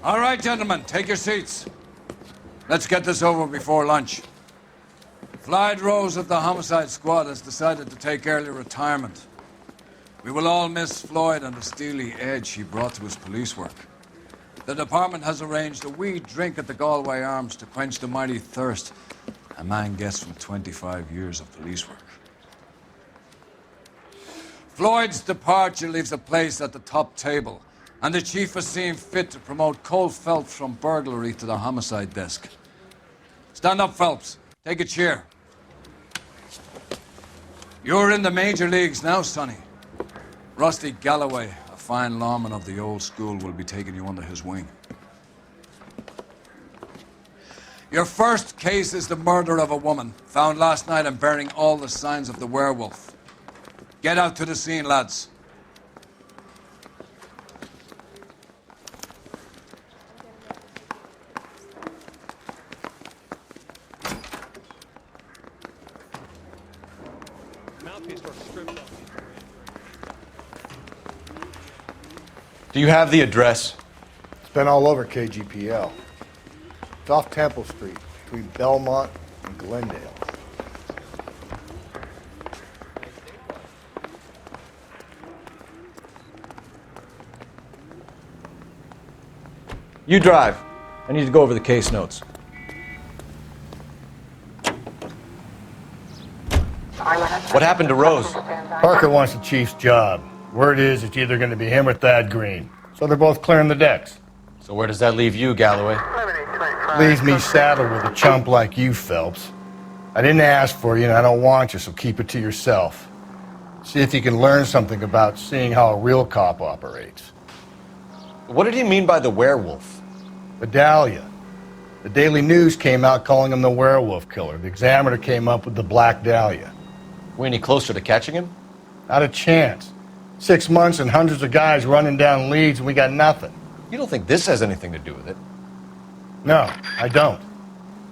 All right, gentlemen, take your seats. Let's get this over before lunch. Floyd Rose of the homicide squad has decided to take early retirement. We will all miss Floyd and the steely edge he brought to his police work. The department has arranged a wee drink at the Galway Arms to quench the mighty thirst a man gets from 25 years of police work. Floyd's departure leaves a place at the top table, and the chief has seen fit to promote Cole Phelps from burglary to the homicide desk. Stand up, Phelps. Take a chair. You're in the major leagues now, Sonny. Rusty Galloway, a fine lawman of the old school, will be taking you under his wing. Your first case is the murder of a woman, found last night and bearing all the signs of the werewolf. Get out to the scene, lads. Do you have the address? It's been all over KGPL. It's off Temple Street, between Belmont and Glendale. You drive. I need to go over the case notes. What happened to Rose? Parker wants the chief's job. Word is it's either going to be him or Thad Green. So they're both clearing the decks. So where does that leave you, Galloway? Leaves me saddled with a chump like you, Phelps. I didn't ask for you and I don't want you, so keep it to yourself. See if you can learn something about seeing how a real cop operates. What did he mean by the werewolf? Vidalia. The Daily News came out calling him the werewolf killer. The Examiner came up with the Black Dahlia. We any closer to catching him? Not a chance. 6 months and hundreds of guys running down leads and we got nothing. You don't think this has anything to do with it? No, I don't.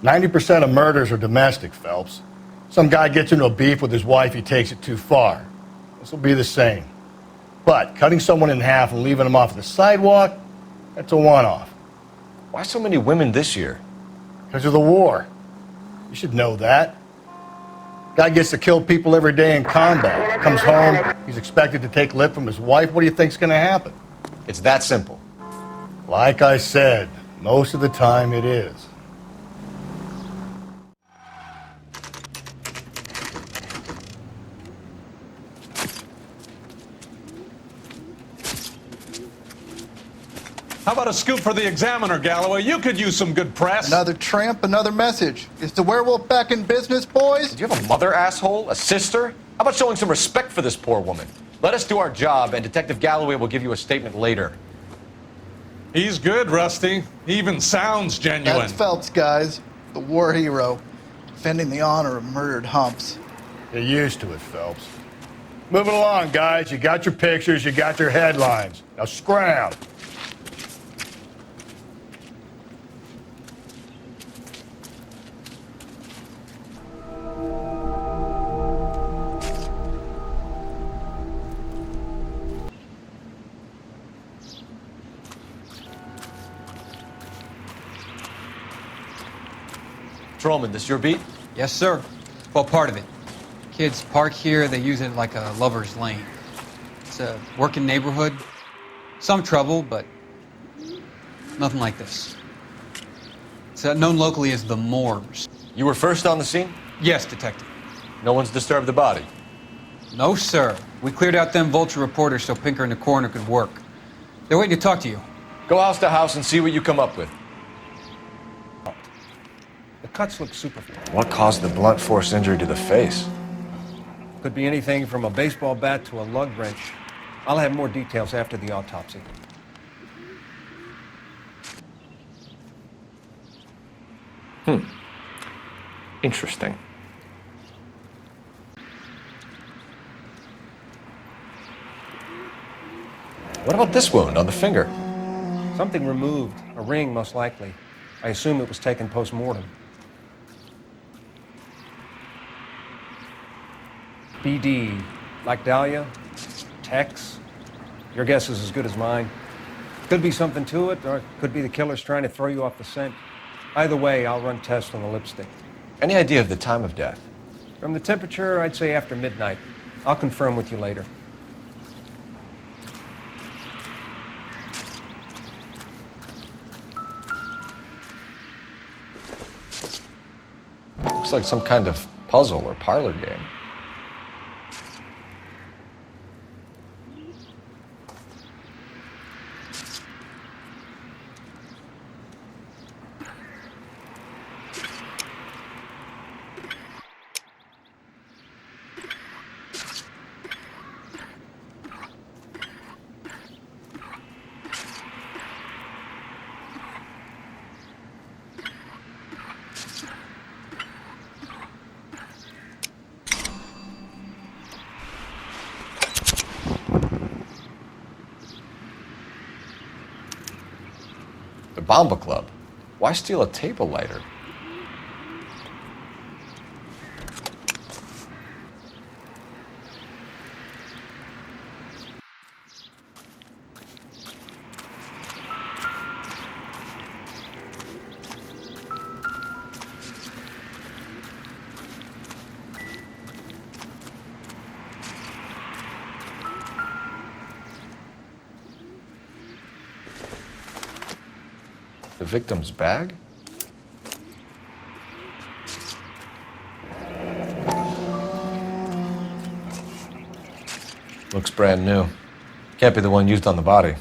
90% of murders are domestic, Phelps. Some guy gets into a beef with his wife, he takes it too far. This will be the same. But cutting someone in half and leaving them off the sidewalk, that's a one-off. Why so many women this year? Because of the war. You should know that. Guy gets to kill people every day in combat. Comes home, he's expected to take lip from his wife. What do you think's going to happen? It's that simple. Like I said, most of the time it is. How about a scoop for the Examiner, Galloway? You could use some good press. Another tramp, another message. Is the werewolf back in business, boys? Do you have a mother, asshole? A sister? How about showing some respect for this poor woman? Let us do our job, and Detective Galloway will give you a statement later. He's good, Rusty. He even sounds genuine. That's Phelps, guys. The war hero. Defending the honor of murdered humps. Get used to it, Phelps. Moving along, guys. You got your pictures, you got your headlines. Now scram. Patrolman, this your beat? Yes, sir. Well, part of it. Kids park here, they use it like a lover's lane. It's a working neighborhood. Some trouble, but nothing like this. It's known locally as the Moors. You were first on the scene? Yes, detective. No one's disturbed the body? No, sir. We cleared out them vulture reporters so Pinker and the coroner could work. They're waiting to talk to you. Go house to house and see what you come up with. The cuts look superficial. What caused the blunt force injury to the face? Could be anything from a baseball bat to a lug wrench. I'll have more details after the autopsy. Interesting. What about this wound on the finger? Something removed. A ring, most likely. I assume it was taken post-mortem. BD. Like Dahlia? Tex? Your guess is as good as mine. Could be something to it, or it could be the killer's trying to throw you off the scent. Either way, I'll run tests on the lipstick. Any idea of the time of death? From the temperature, I'd say after midnight. I'll confirm with you later. Looks like some kind of puzzle or parlor game. The Bomba Club. Why steal a table lighter? The victim's bag? Looks brand new. Can't be the one used on the body.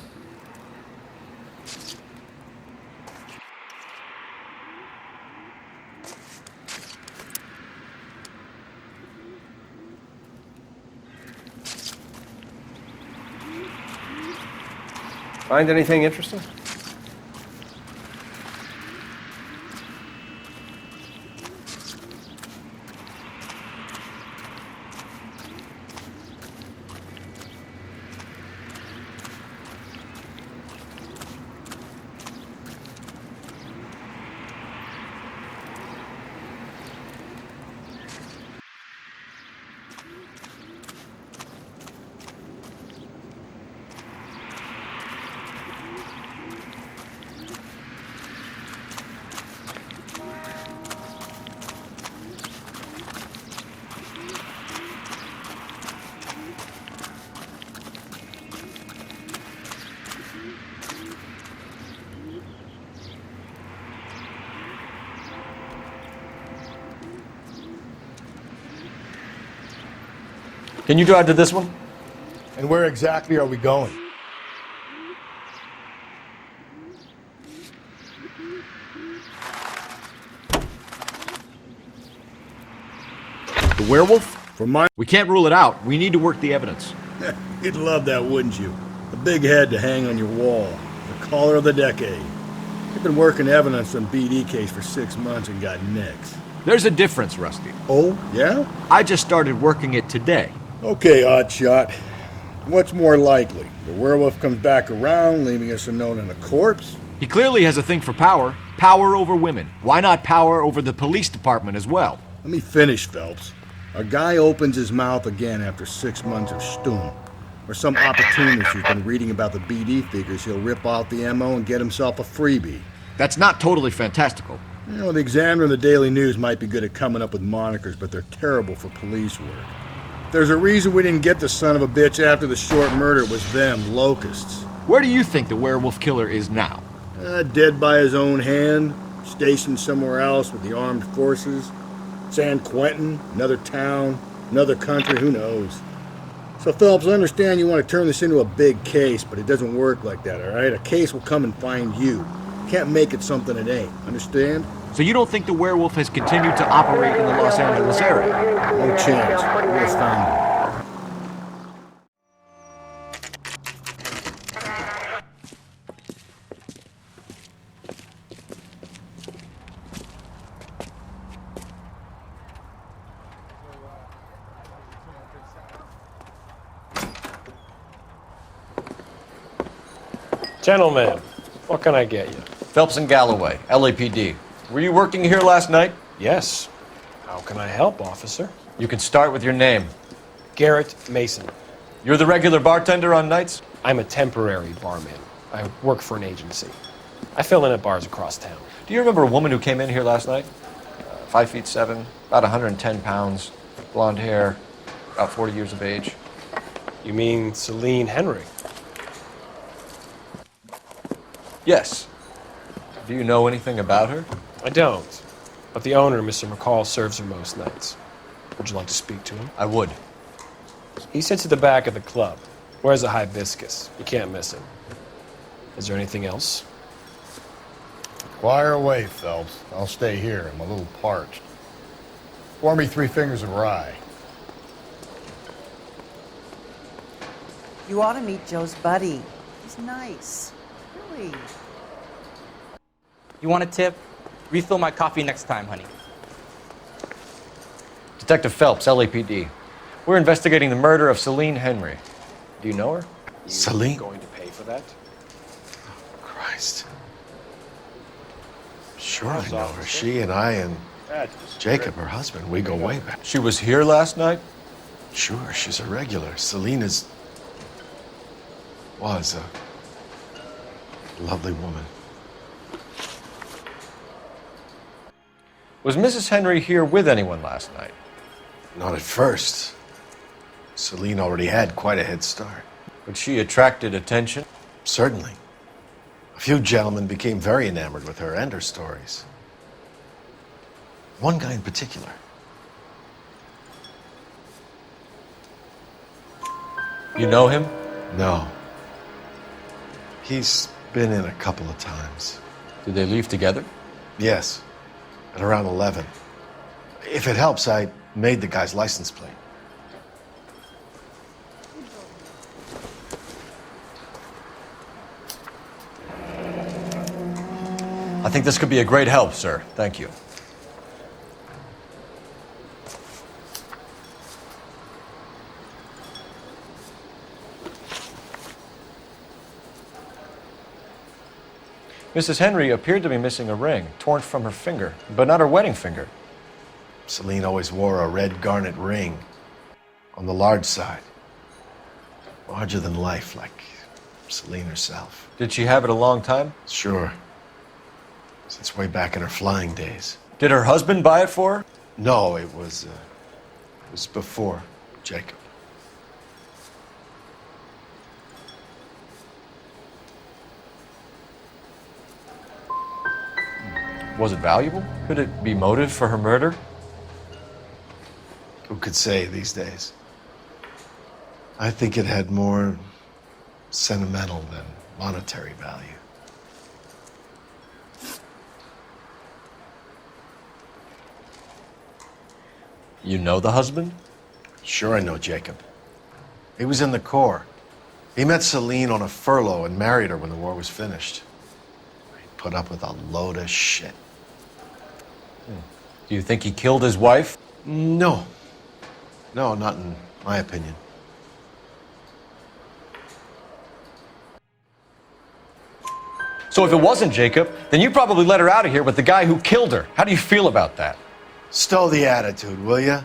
Find anything interesting? Can you drive to this one? And where exactly are we going? The werewolf? From my... We can't rule it out. We need to work the evidence. You'd love that, wouldn't you? A big head to hang on your wall. The caller of the decade. You've been working evidence on BD case for 6 months and got nicks. There's a difference, Rusty. Oh, yeah? I just started working it today. Okay, oddshot. What's more likely? The werewolf comes back around, leaving us unknown in a corpse? He clearly has a thing for power. Power over women. Why not power over the police department as well? Let me finish, Phelps. A guy opens his mouth again after 6 months of stewing. Or some opportunist who's been reading about the BD figures, he'll rip out the MO and get himself a freebie. That's not totally fantastical. You know, the Examiner and the Daily News might be good at coming up with monikers, but they're terrible for police work. There's a reason we didn't get the son of a bitch after the short murder. It was them, locusts. Where do you think the werewolf killer is now? Dead by his own hand, stationed somewhere else with the armed forces. San Quentin, another town, another country, who knows? So, Phelps, I understand you want to turn this into a big case, but it doesn't work like that, all right? A case will come and find you. Can't make it something it ain't, understand? So you don't think the werewolf has continued to operate in the Los Angeles area? No chance. We'll have found him. Gentlemen, what can I get you? Phelps and Galloway, LAPD. Were you working here last night? Yes. How can I help, officer? You can start with your name. Garrett Mason. You're the regular bartender on nights? I'm a temporary barman. I work for an agency. I fill in at bars across town. Do you remember a woman who came in here last night? 5'7", about 110 pounds, blonde hair, about 40 years of age. You mean Celine Henry? Yes. Do you know anything about her? I don't. But the owner, Mr. McCall, serves her most nights. Would you like to speak to him? I would. He sits at the back of the club. Wears a hibiscus. You can't miss him. Is there anything else? Fire away, Phelps. I'll stay here. I'm a little parched. Pour me 3 fingers of rye. You ought to meet Joe's buddy. He's nice. Really. You want a tip? Refill my coffee next time, honey. Detective Phelps, LAPD. We're investigating the murder of Celine Henry. Do you know her? Celine? Going to pay for that? Christ. Sure I know her. She and I and Jacob, her husband, we go way back. She was here last night? Sure, she's a regular. Celine was a lovely woman. Was Mrs. Henry here with anyone last night? Not at first. Celine already had quite a head start. But she attracted attention? Certainly. A few gentlemen became very enamored with her and her stories. One guy in particular. You know him? No. He's been in a couple of times. Did they leave together? Yes. At around 11. If it helps, I made the guy's license plate. I think this could be a great help, sir. Thank you. Mrs. Henry appeared to be missing a ring, torn from her finger, but not her wedding finger. Celine always wore a red garnet ring on the large side. Larger than life, like Celine herself. Did she have it a long time? Sure. Since way back in her flying days. Did her husband buy it for her? No, it was before Jacob. Was it valuable? Could it be motive for her murder? Who could say these days? I think it had more sentimental than monetary value. You know the husband? Sure I know Jacob. He was in the Corps. He met Celine on a furlough and married her when the war was finished. He put up with a load of shit. Do you think he killed his wife? No. No, not in my opinion. So if it wasn't Jacob, then you probably let her out of here with the guy who killed her. How do you feel about that? Stow the attitude, will ya?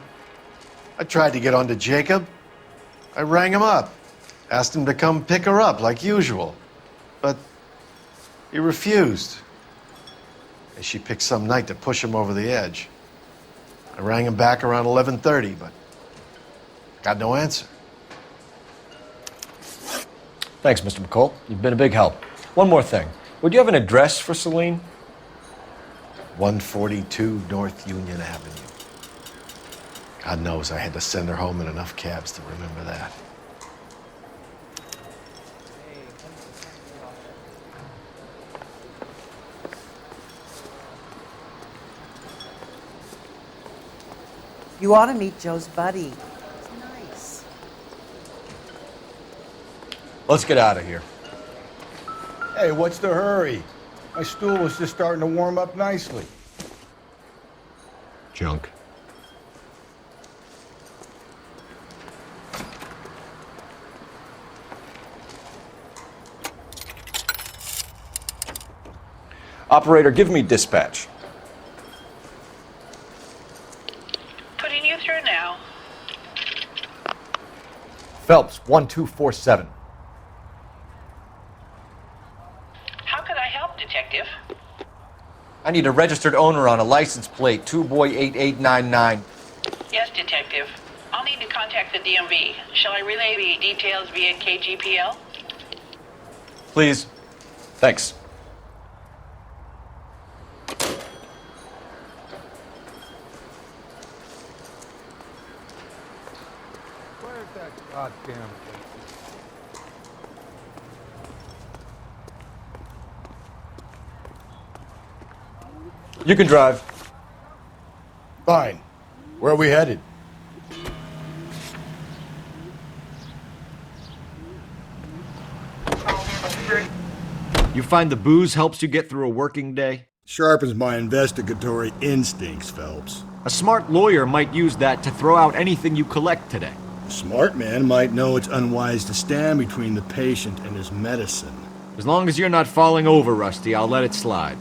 I tried to get onto Jacob. I rang him up. Asked him to come pick her up like usual. But he refused. And she picked some night to push him over the edge. I rang him back around 11:30, but got no answer. Thanks, Mr. McCall. You've been a big help. One more thing. Would you have an address for Celine? 142 North Union Avenue. God knows I had to send her home in enough cabs to remember that. You ought to meet Joe's buddy. He's nice. Let's get out of here. Hey, what's the hurry? My stool was just starting to warm up nicely. Junk. Operator, give me dispatch. Putting you through now. Phelps, 1247. detective. I need a registered owner on a license plate, 2boy8899. Yes, detective. I'll need to contact the DMV. Shall I relay the details via KGPL? Please. Thanks. Where's that goddamn thing? You can drive. Fine. Where are we headed? You find the booze helps you get through a working day? Sharpens my investigatory instincts, Phelps. A smart lawyer might use that to throw out anything you collect today. A smart man might know it's unwise to stand between the patient and his medicine. As long as you're not falling over, Rusty, I'll let it slide.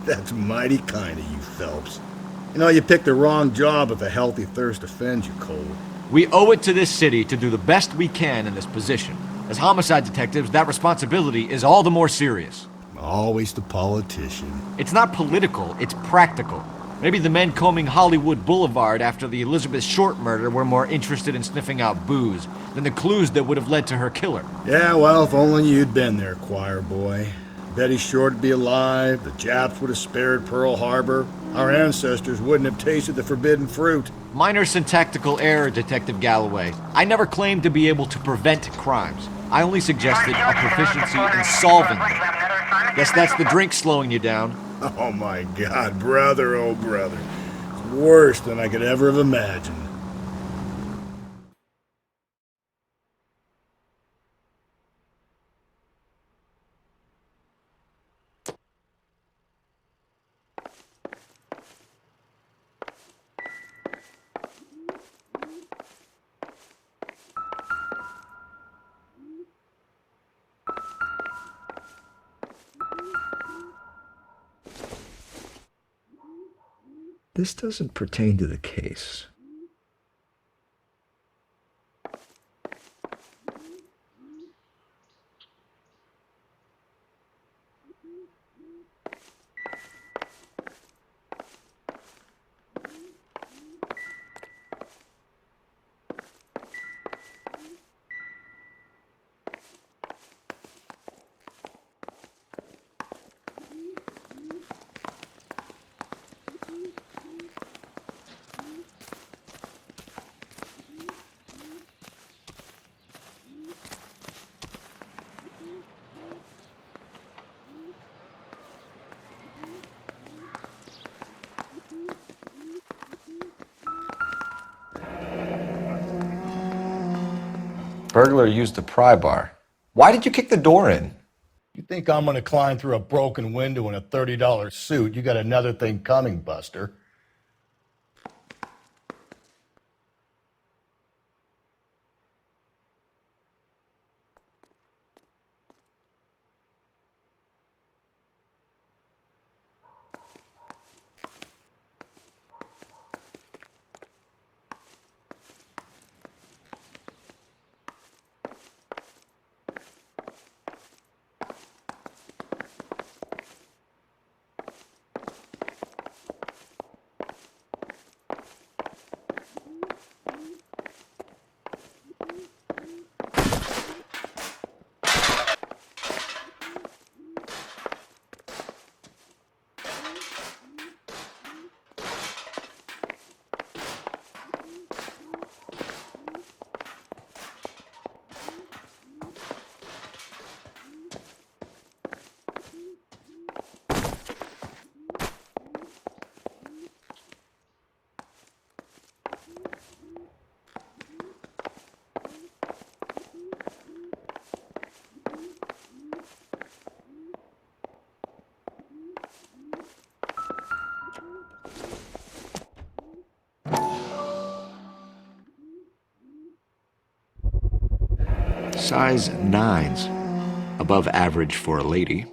That's mighty kind of you, Phelps. You know, you picked the wrong job if a healthy thirst offends you, Cole. We owe it to this city to do the best we can in this position. As homicide detectives, that responsibility is all the more serious. Always the politician. It's not political, it's practical. Maybe the men combing Hollywood Boulevard after the Elizabeth Short murder were more interested in sniffing out booze than the clues that would have led to her killer. Yeah, well, if only you'd been there, choir boy. Betty Short would be alive, the Japs would have spared Pearl Harbor, our ancestors wouldn't have tasted the forbidden fruit. Minor syntactical error, Detective Galloway. I never claimed to be able to prevent crimes. I only suggested a proficiency in solving them. Guess that's the drink slowing you down. Oh my God, brother, oh brother. It's worse than I could ever have imagined. This doesn't pertain to the case. Burglar used the pry bar. Why did you kick the door in? You think I'm gonna climb through a broken window in a $30 suit? You got another thing coming, Buster. Size 9s. Above average for a lady.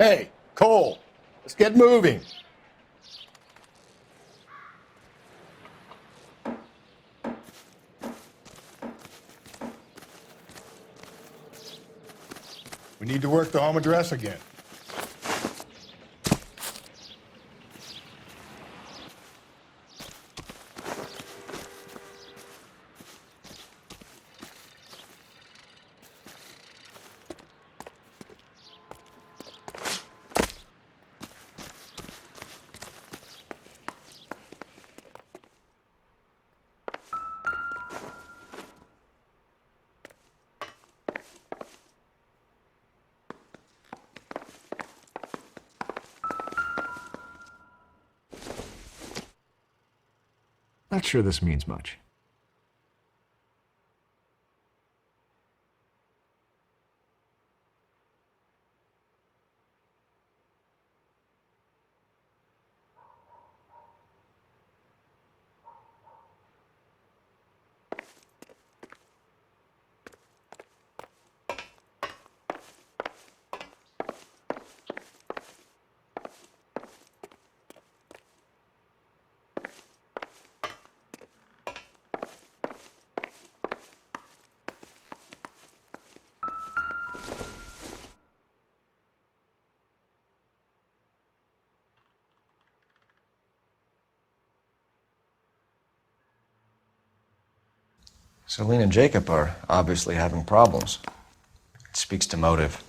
Hey, Cole, let's get moving. We need to work the home address again. Not sure this means much. Celine and Jacob are obviously having problems. It speaks to motive.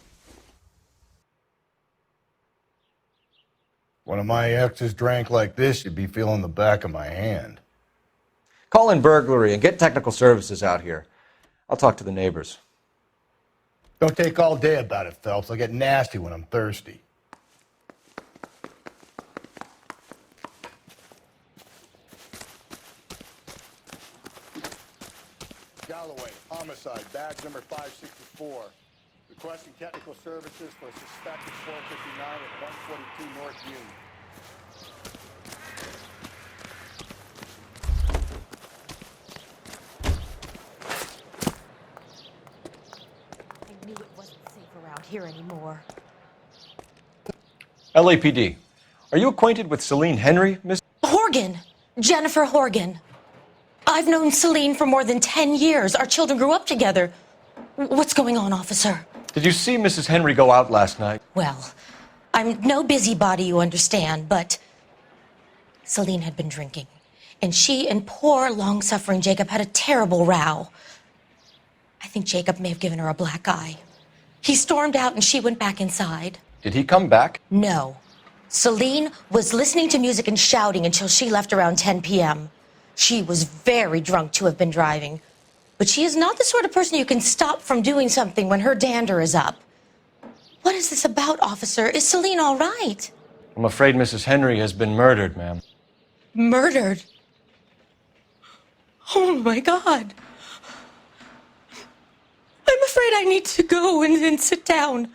One of my exes drank like this, you'd be feeling the back of my hand. Call in burglary and get technical services out here. I'll talk to the neighbors. Don't take all day about it, Phelps. I'll get nasty when I'm thirsty. Galloway, homicide, badge number 564. Requesting technical services for a suspected 459 at 142 North Union. I knew it wasn't safe around here anymore. LAPD, are you acquainted with Celine Henry, Miss? Horgan! Jennifer Horgan. I've known Celine for more than 10 years. Our children grew up together. What's going on, officer? Did you see Mrs. Henry go out last night? Well, I'm no busybody, you understand, but Celine had been drinking. And she and poor, long-suffering Jacob had a terrible row. I think Jacob may have given her a black eye. He stormed out and she went back inside. Did he come back? No. Celine was listening to music and shouting until she left around 10 p.m. She was very drunk to have been driving. But she is not the sort of person you can stop from doing something when her dander is up. What is this about, officer? Is Celine all right? I'm afraid Mrs. Henry has been murdered, ma'am. Murdered? Oh, my God. I'm afraid I need to go and sit down.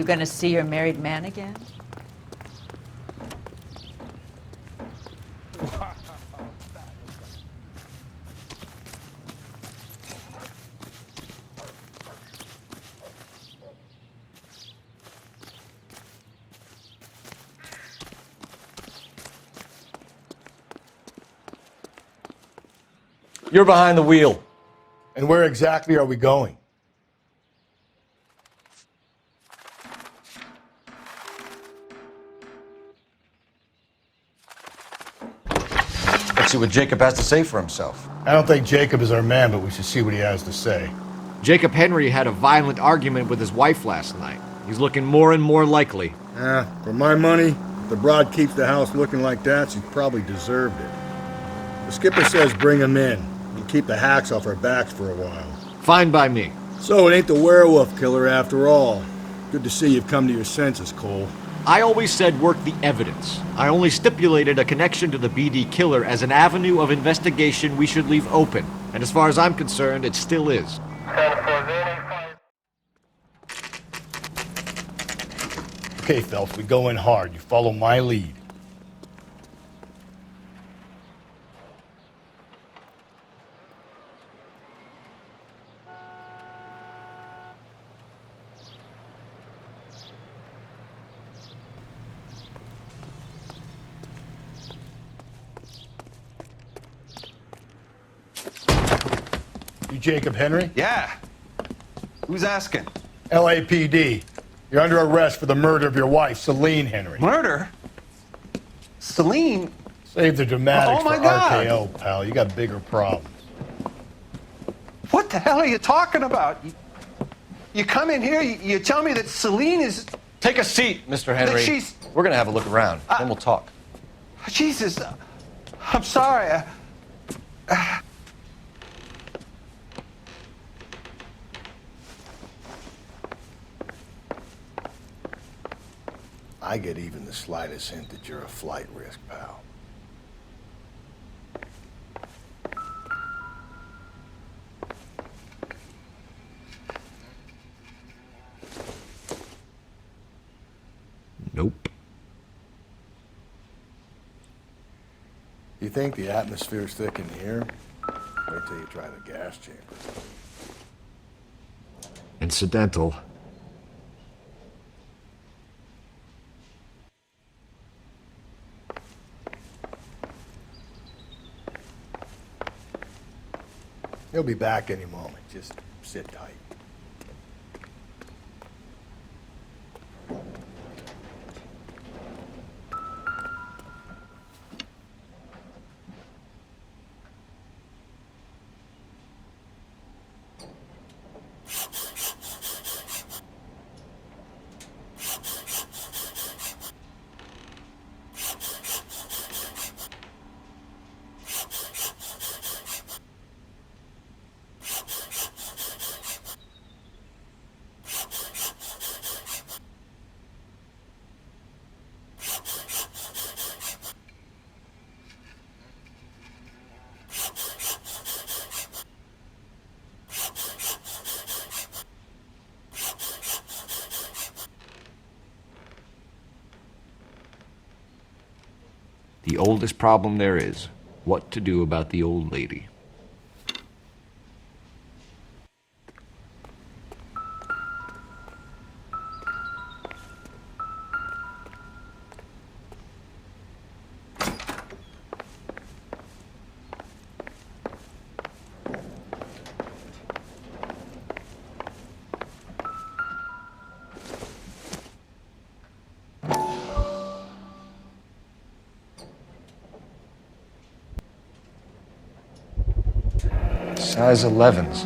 going to see your married man again? You're behind the wheel. And where exactly are we going? Let's see what Jacob has to say for himself. I don't think Jacob is our man, but we should see what he has to say. Jacob Henry had a violent argument with his wife last night. He's looking more and more likely. For my money, if the broad keeps the house looking like that, she probably deserved it. The skipper says bring him in and keep the hacks off our backs for a while. Fine by me. So it ain't the werewolf killer after all. Good to see you've come to your senses, Cole. I always said work the evidence. I only stipulated a connection to the BD killer as an avenue of investigation we should leave open. And as far as I'm concerned, it still is. Okay, Phelps, we go in hard. You follow my lead. You Jacob Henry? Yeah. Who's asking? LAPD. You're under arrest for the murder of your wife, Celine Henry. Murder? Celine? Save the dramatics Oh, my for God. RKO, pal. You got bigger problems. What the hell are you talking about? You come in here, you tell me that Celine is... Take a seat, Mr. Henry. she's- We're gonna have a look around, then we'll talk. Jesus, I'm sorry. I get even the slightest hint that you're a flight risk, pal. Nope. You think the atmosphere's thick in here? Wait till you try the gas chamber. Incidental. He'll be back any moment. Just sit tight. The oldest problem there is, what to do about the old lady. Size 11s.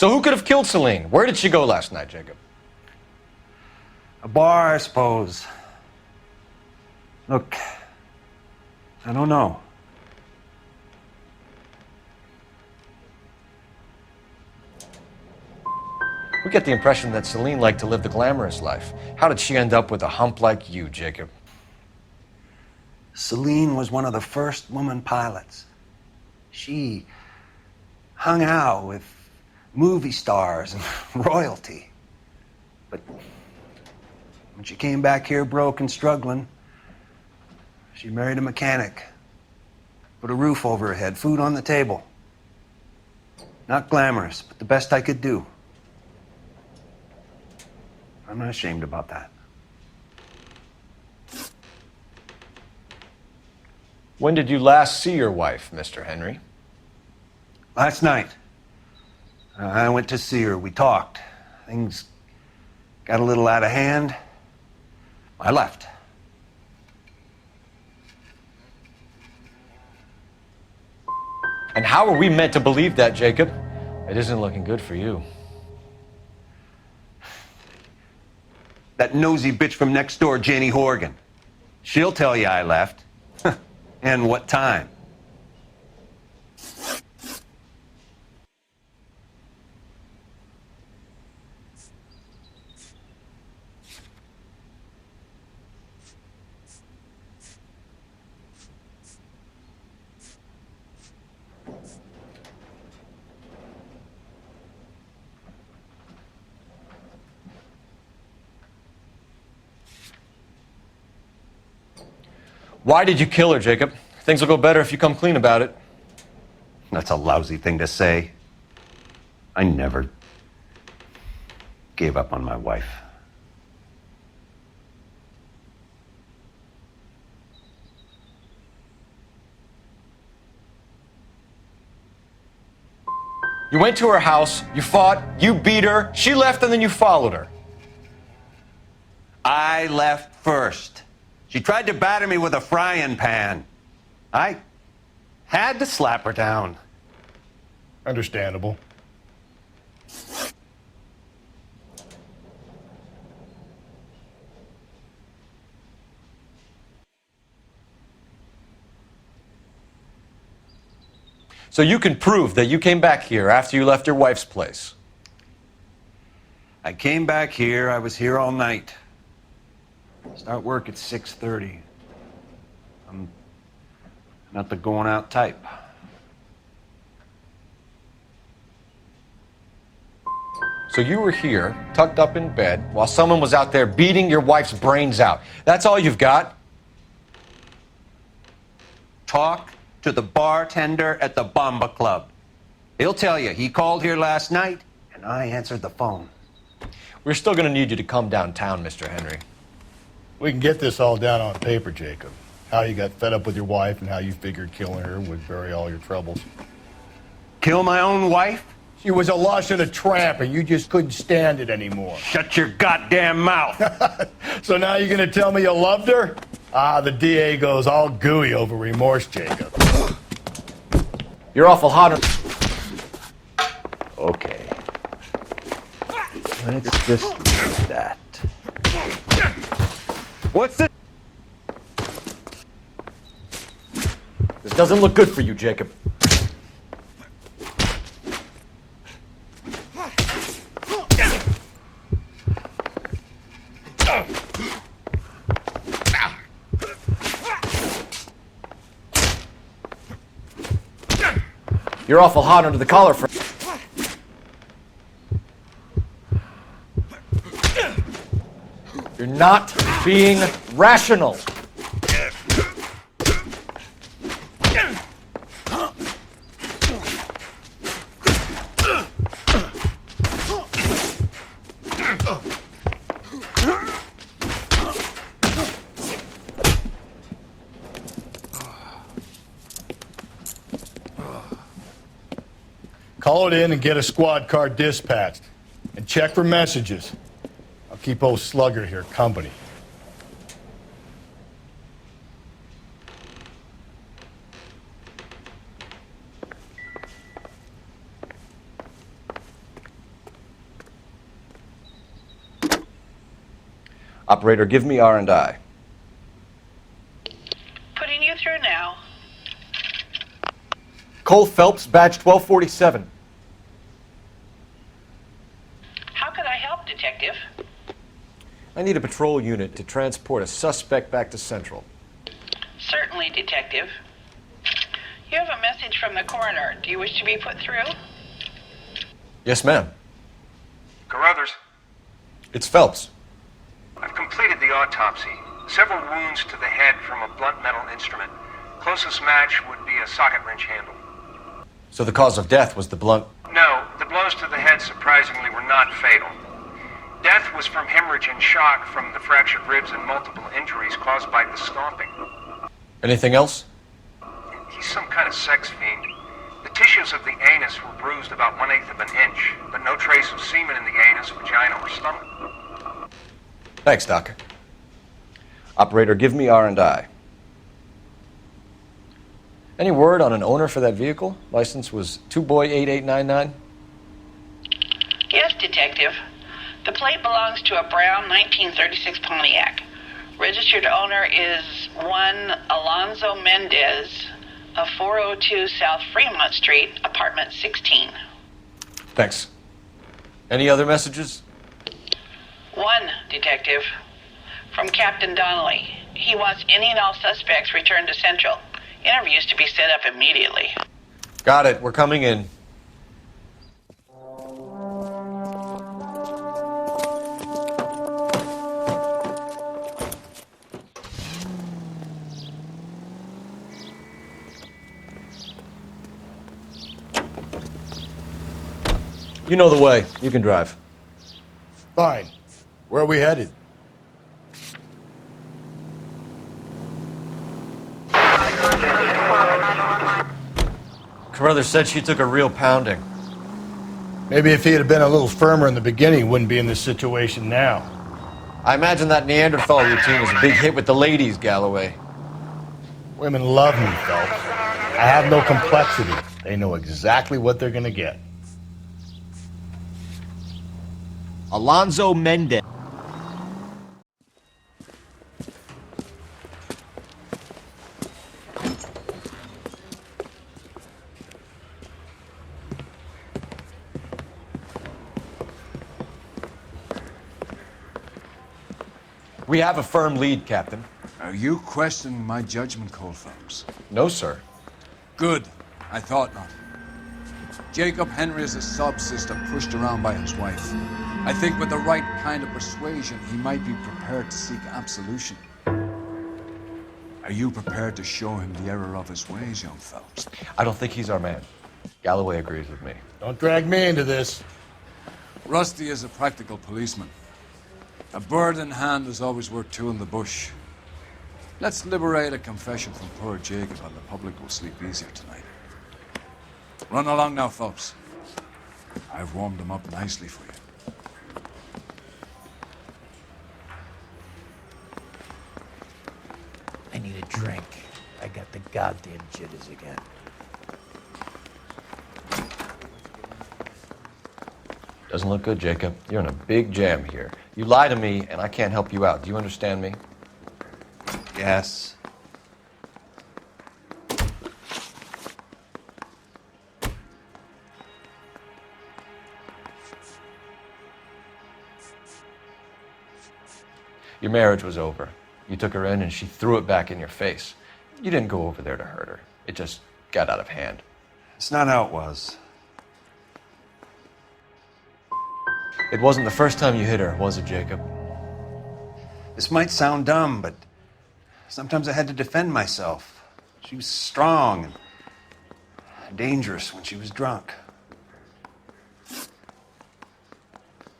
So who could have killed Celine? Where did she go last night, Jacob? A bar, I suppose. Look, I don't know. We get the impression that Celine liked to live the glamorous life. How did she end up with a hump like you, Jacob? Celine was one of the first woman pilots. She hung out with movie stars and royalty. But when she came back here broke and struggling, she married a mechanic. Put a roof over her head, food on the table. Not glamorous, but the best I could do. I'm not ashamed about that. When did you last see your wife, Mr. Henry? Last night. I went to see her. We talked. Things got a little out of hand. I left. And how are we meant to believe that, Jacob? It isn't looking good for you. That nosy bitch from next door, Janie Horgan. She'll tell you I left. And what time. Why did you kill her, Jacob? Things will go better if you come clean about it. That's a lousy thing to say. I never gave up on my wife. You went to her house, you fought, you beat her, she left, and then you followed her. I left first. She tried to batter me with a frying pan. I had to slap her down. Understandable. So you can prove that you came back here after you left your wife's place. I came back here. I was here all night. Start work at 6:30. I'm not the going out type. So you were here, tucked up in bed, while someone was out there beating your wife's brains out. That's all you've got? Talk to the bartender at the Bomba Club. He'll tell you he called here last night, and I answered the phone. We're still going to need you to come downtown, Mr. Henry. We can get this all down on paper, Jacob. How you got fed up with your wife and how you figured killing her would bury all your troubles. Kill my own wife? She was a lush and a tramp, and you just couldn't stand it anymore. Shut your goddamn mouth. So now you're going to tell me you loved her? Ah, the DA goes all gooey over remorse, Jacob. You're awful hot. Okay. Let's just do that. What's it? This doesn't look good for you, Jacob. You're awful hot under the collar for... You're not being rational. Call it in and get a squad car dispatched. And check for messages. I'll keep old Slugger here company. Operator, give me R&I. Putting you through now. Cole Phelps, badge 1247. How could I help, Detective? I need a patrol unit to transport a suspect back to Central. Certainly, Detective. You have a message from the coroner. Do you wish to be put through? Yes, ma'am. Carruthers, It's Phelps. I've completed the autopsy. Several wounds to the head from a blunt metal instrument. Closest match would be a socket wrench handle. So the cause of death was the blunt... No, the blows to the head surprisingly were not fatal. Death was from hemorrhage and shock from the fractured ribs and multiple injuries caused by the stomping. Anything else? He's some kind of sex fiend. The tissues of the anus were bruised about 1/8 of an inch, but no trace of semen in the anus, vagina, or stomach. Thanks, Doc. Operator, give me R&I. Any word on an owner for that vehicle? License was 2boy8899. Yes, Detective. The plate belongs to a brown 1936 Pontiac. Registered owner is one Alonzo Mendez of 402 South Fremont Street, apartment 16. Thanks. Any other messages? One, Detective. From Captain Donnelly. He wants any and all suspects returned to Central. Interviews to be set up immediately. Got it. We're coming in. You know the way. You can drive. Fine. Where are we headed? Carruthers said she took a real pounding. Maybe if he had been a little firmer in the beginning, wouldn't be in this situation now. I imagine that Neanderthal routine was a big hit with the ladies, Galloway. Women love me, Phelps. I have no complexity. They know exactly what they're gonna get. Alonzo Mendez. We have a firm lead, Captain. Are you questioning my judgment, Cole Phelps? No, sir. Good. I thought not. Jacob Henry is a sub-sister pushed around by his wife. I think with the right kind of persuasion, he might be prepared to seek absolution. Are you prepared to show him the error of his ways, young Phelps? I don't think he's our man. Galloway agrees with me. Don't drag me into this. Rusty is a practical policeman. A bird in hand is always worth two in the bush. Let's liberate a confession from poor Jacob and the public will sleep easier tonight. Run along now, Phelps. I've warmed them up nicely for you. I need a drink. I got the goddamn jitters again. Doesn't look good, Jacob. You're in a big jam here. You lie to me, and I can't help you out. Do you understand me? Yes. Your marriage was over. You took her in, and she threw it back in your face. You didn't go over there to hurt her. It just got out of hand. It's not how it was. It wasn't the first time you hit her, was it, Jacob? This might sound dumb, but sometimes I had to defend myself. She was strong and dangerous when she was drunk.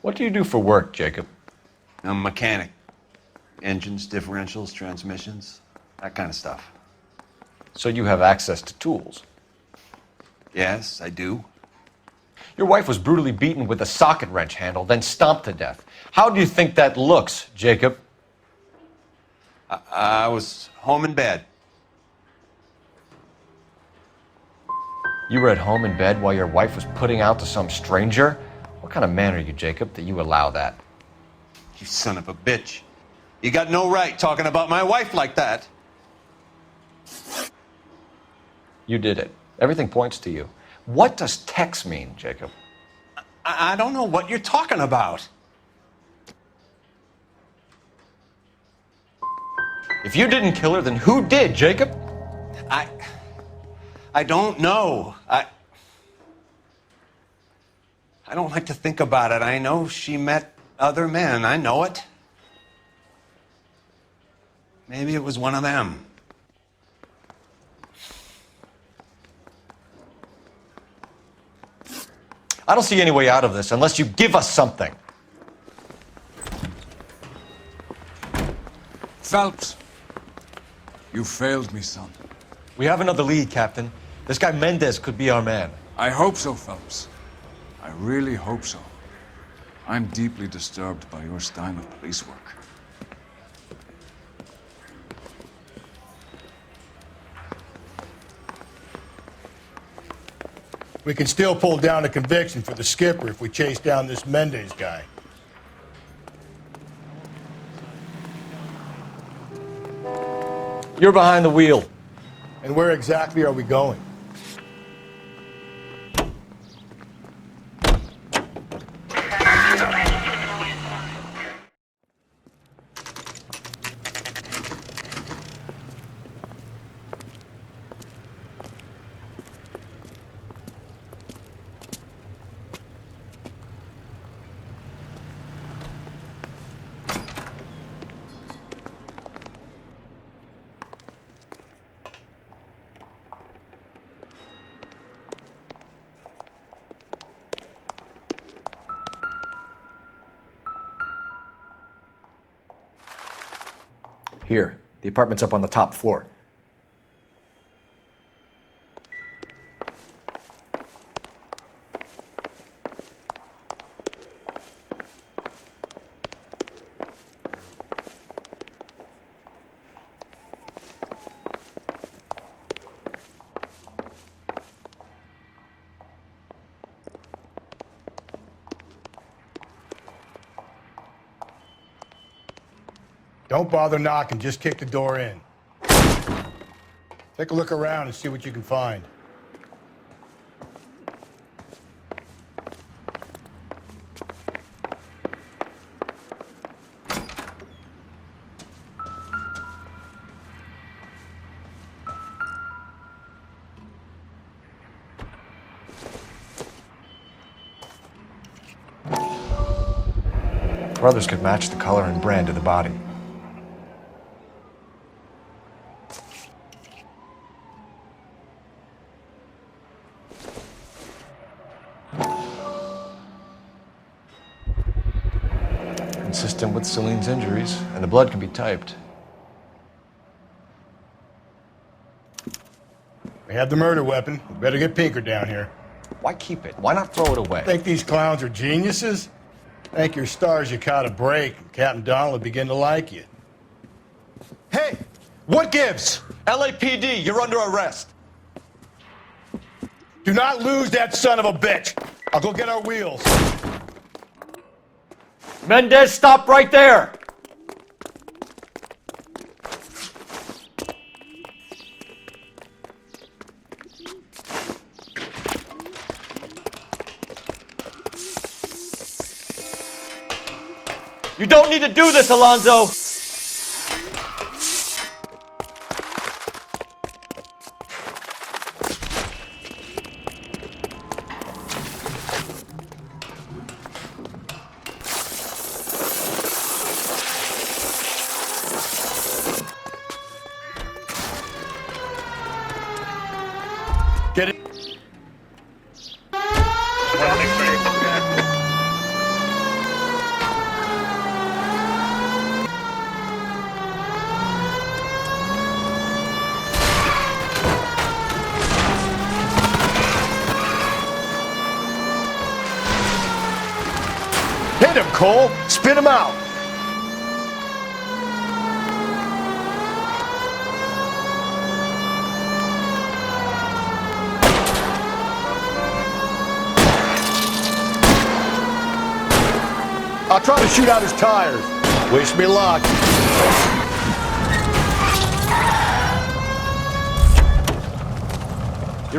What do you do for work, Jacob? I'm a mechanic. Engines, differentials, transmissions, that kind of stuff. So you have access to tools? Yes, I do. Your wife was brutally beaten with a socket wrench handle, then stomped to death. How do you think that looks, Jacob? I was home in bed. You were at home in bed while your wife was putting out to some stranger? What kind of man are you, Jacob, that you allow that? You son of a bitch. You got no right talking about my wife like that. You did it. Everything points to you. What does Tex mean, Jacob? I don't know what you're talking about. If you didn't kill her, then who did, Jacob? I don't know. I don't like to think about it. I know she met other men. I know it. Maybe it was one of them. I don't see any way out of this unless you give us something. Phelps, you failed me, son. We have another lead, Captain. This guy Mendez could be our man. I hope so, Phelps. I really hope so. I'm deeply disturbed by your style of police work. We can still pull down a conviction for the skipper if we chase down this Mendez guy. You're behind the wheel. And where exactly are we going? Here. The apartment's up on the top floor. Don't bother knocking, just kick the door in. Take a look around and see what you can find. Brothers could match the color and brand of the body. Consistent with Celine's injuries, and the blood can be typed. We have the murder weapon. We better get Pinker down here. Why keep it? Why not throw it away? Think these clowns are geniuses? Thank your stars you caught a break, and Captain Donald will begin to like you. Hey! What gives? LAPD, you're under arrest. Do not lose that son of a bitch! I'll go get our wheels. Mendez, stop right there! You don't need to do this, Alonzo! Get it. Hit him, Cole! Spit him out! I'll try to shoot out his tires. Wish me luck.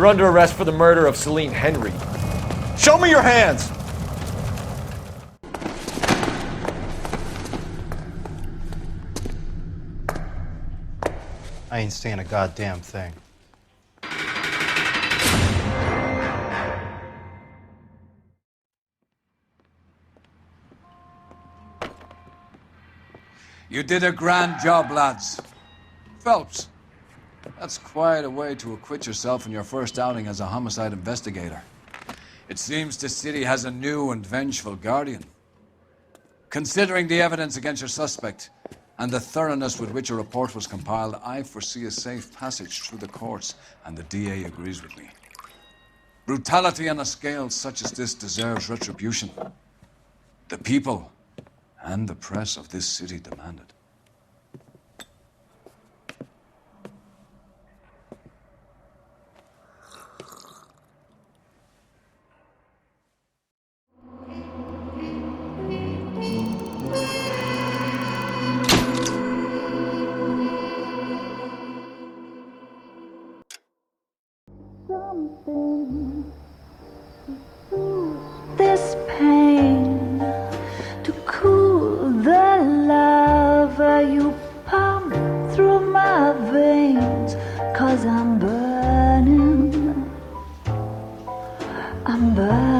You're under arrest for the murder of Celine Henry. Show me your hands! I ain't saying a goddamn thing. You did a grand job, lads. Phelps, that's quite a way to acquit yourself in your first outing as a homicide investigator. It seems the city has a new and vengeful guardian. Considering the evidence against your suspect and the thoroughness with which a report was compiled, I foresee a safe passage through the courts, and the DA agrees with me. Brutality on a scale such as this deserves retribution. The people and the press of this city demand it. This pain to cool the lava you pump through my veins, 'cause I'm burning, I'm burning.